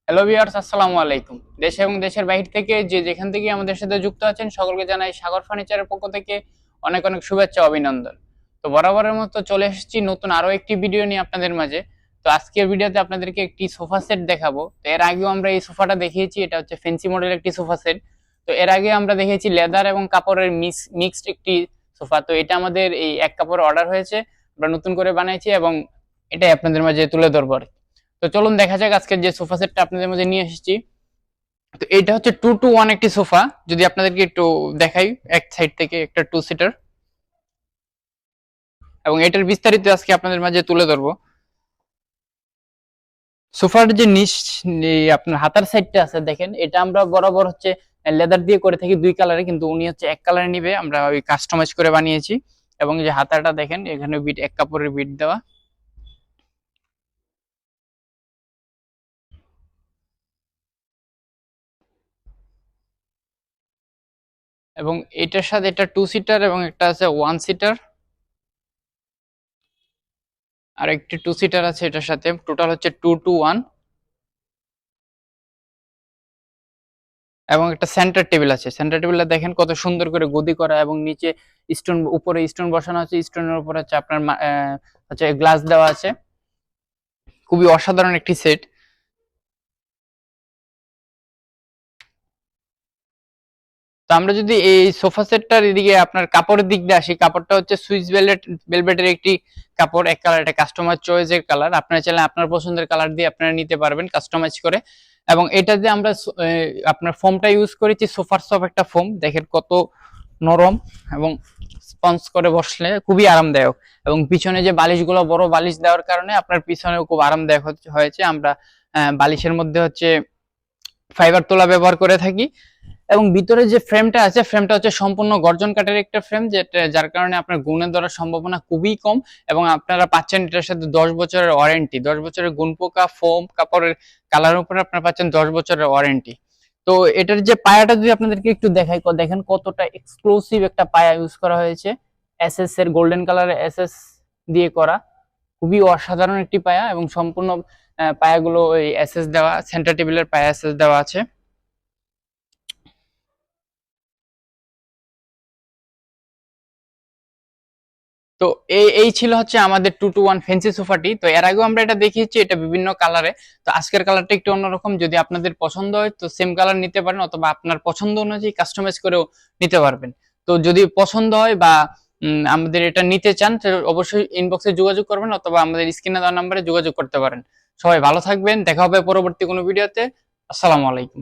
Hello viewers, আসসালামু আলাইকুম। দেশ এবং দেশের বাইরে থেকে যে যেখান থেকে আমাদের সাথে যুক্ত আছেন সকলকে জানাই সাগর ফার্নিচারের পক্ষ থেকে অনেক অনেক শুভেচ্ছা ও অভিনন্দন। তো বরাবরের মতো চলে এসেছি নতুন আরো একটি ভিডিও নিয়ে আপনাদের মাঝে। তো আজকের ভিডিওতে আপনাদেরকে একটি সোফা সেট দেখাবো। তো এর আগেও আমরা এই সোফাটা দেখিয়েছি, এটা হচ্ছে ফ্যান্সি মডেল একটি সোফা সেট। তো এর আগে আমরা দেখেছি লেদার এবং কাপড়ের মিক্সড একটি সোফা। তো এটা আমাদের এই এক কাপড় অর্ডার হয়েছে, আমরা নতুন করে বানাইছি এবং এটাই আপনাদের মাঝে তুলে ধরবো আর কি। তো চলুন দেখা যাক আজকের যে সোফা সেটটা আপনাদের মধ্যে নিয়ে এসেছি। তো এটা হচ্ছে 2-to-1 একটি সোফা। যদি আপনাদেরকে একটু দেখাই এক সাইড থেকে, একটা 2 সিটার, এবং এটার বিস্তারিত আজকে আপনাদের মাঝে তুলে ধরবো। সোফার যে নিচ আপনার হাতার সাইডটা আছে দেখেন, এটা আমরা বরাবর হচ্ছে লেদার দিয়ে করে থাকি 2 কালারে, কিন্তু উনি হচ্ছে এক কালারে নিবে, আমরা ওই কাস্টমাইজ করে বানিয়েছি। এবং যে হাতাটা দেখেন এখানে বিট, এক কাপড়ের বিট দেওয়া। এবং এটার সাথে এটা 2 সিটার এবং একটা আছে 1 সিটার, আর একটি 2 সিটার আছে এটার সাথে। টোটাল হচ্ছে 2-to-1। এবং একটা সেন্টার টেবিল আছে। সেন্টার টেবিলটা দেখেন কত সুন্দর করে গদি করা, এবং নিচে স্টোন, উপরে স্টোন বসানো আছে। স্টোনের উপর হচ্ছে আপনার হচ্ছে গ্লাস দেওয়া আছে। খুবই অসাধারণ একটি সেট। তো আমরা যদি এই সোফা সেটটার এদিকে আপনার কাপড়ের দিক দিয়ে আসি, কাপড়টা হচ্ছে সুইস ভেলভেটের একটি কাপড়, এক কালার। এটা কাস্টমার চয়েসের কালার, আপনারা চাইলে আপনার পছন্দের কালার দিয়ে আপনারা নিতে পারবেন কাস্টমাইজ করে। এবং এটা যে আমরা আপনার ফোমটা ইউজ করেছি, সোফার সফট একটা ফোম, দেখেন কত নরম এবং স্পঞ্জ করে বসলে খুবই আরামদায়ক। এবং পিছনে যে বালিশগুলো বড় বালিশ দেওয়ার কারণে আপনার পিছনেও খুব আরামদায়ক হয়েছে। আমরা বালিশের মধ্যে হচ্ছে ফাইবার তোলা ব্যবহার করে থাকি। এবং ভিতরে যে ফ্রেমটা আছে, ফ্রেমটা হচ্ছে সম্পূর্ণ গর্জন কাঠের একটা ফ্রেম, যেটা যার কারণে আপনার গুণে ধরার সম্ভাবনা খুবই কম। এবং আপনারা পাচ্ছেন এটার সাথে 10 বছরের ওয়ারেন্টি, 10 বছরের গুণ পোকা ফোম কাপড়ের কালারের উপরে আপনারা পাচ্ছেন 10 বছরের ওয়ারেন্টি। তো এটার যে পায়াটা যদি আপনাদেরকে একটু দেখাই, দেখেন কতটা এক্সক্লুসিভ একটা পায়া ইউজ করা হয়েছে। এসএস এর গোল্ডেন কালারের এসএস দিয়ে করা, খুবই অসাধারণ একটি পায়া। এবং সম্পূর্ণ পায়াগুলো ওই এসএস দেওয়া, সেন্টার টেবিলের পায়া এসএস দেওয়া আছে। তো এই ছিল হচ্ছে আমাদের 2-to-1 ফ্যান্সি সোফাটি। তো এর আগেও আমরা এটা দেখিয়েছি, এটা বিভিন্ন কালারে। তো আজকের কালারটা একটু অন্যরকম, যদি আপনাদের পছন্দ হয় তো সেম কালার নিতে পারেন, অথবা আপনার পছন্দ অনুযায়ী কাস্টমাইজ করেও নিতে পারবেন। তো যদি পছন্দ হয় বা আমাদের এটা নিতে চান, তো অবশ্যই ইনবক্সে যোগাযোগ করবেন, অথবা আমাদের স্ক্রিনে দেওয়া নাম্বারে যোগাযোগ করতে পারেন। সবাই ভালো থাকবেন, দেখা হবে পরবর্তী কোনো ভিডিওতে। আসসালামু আলাইকুম।